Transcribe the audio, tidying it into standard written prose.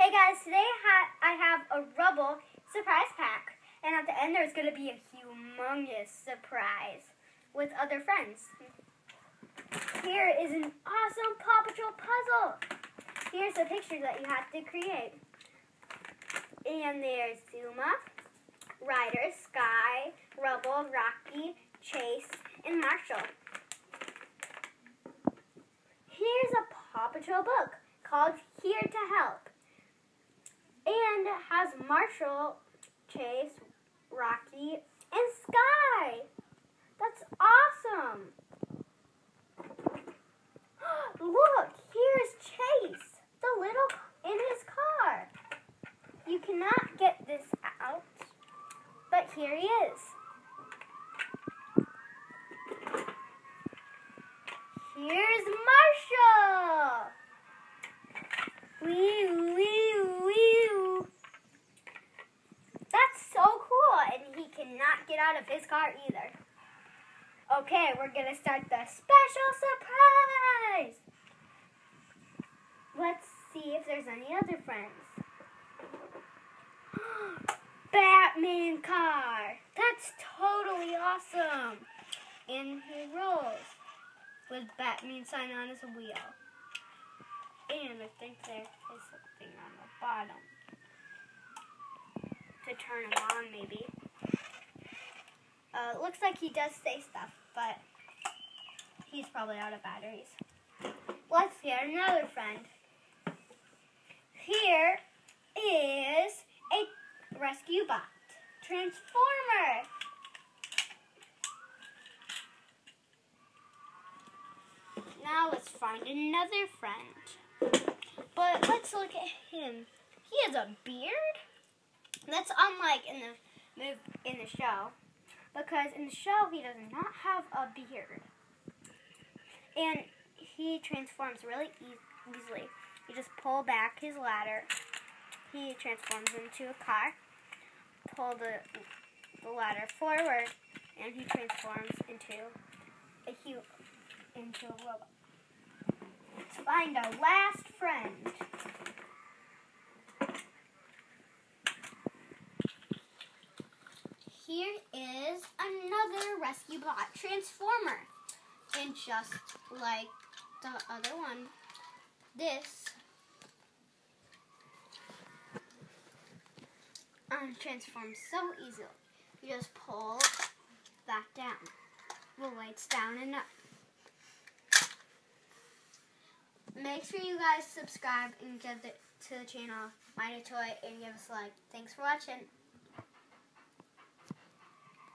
Hey guys, today I have a Rubble surprise pack, and at the end there's going to be a humongous surprise with other friends. Here is an awesome Paw Patrol puzzle. Here's a picture that you have to create. And there's Zuma, Ryder, Sky, Rubble, Rocky, Chase, and Marshall. Here's a Paw Patrol book called Here to Help. And it has Marshall, Chase, Rocky, and Sky. That's awesome. Look, here's Chase, the little in his car. You cannot get this out, but here he is. Here's Marshall. Wee, wee, wee. That's so cool, and he cannot get out of his car either. Okay, we're going to start the special surprise. Let's see if there's any other friends. Batman car. That's totally awesome. And he rolls with Batman sign on his wheel. And I think there is something on the bottom to turn him on, maybe. Looks like he does say stuff, but he's probably out of batteries. Let's get another friend. Here is a rescuebot transformer. Now let's find another friend. But let's look at him. He has a beard. That's unlike in the show. Because in the show, he does not have a beard. And he transforms really easily. You just pull back his ladder. He transforms into a car. Pull the ladder forward, and he transforms into a robot. Let's find our last friend. Here is another rescuebot transformer. And just like the other one, this transforms so easily. You just pull that down. The lights down and up. Make sure you guys subscribe and give to the channel MyNewToy and give us a like. Thanks for watching.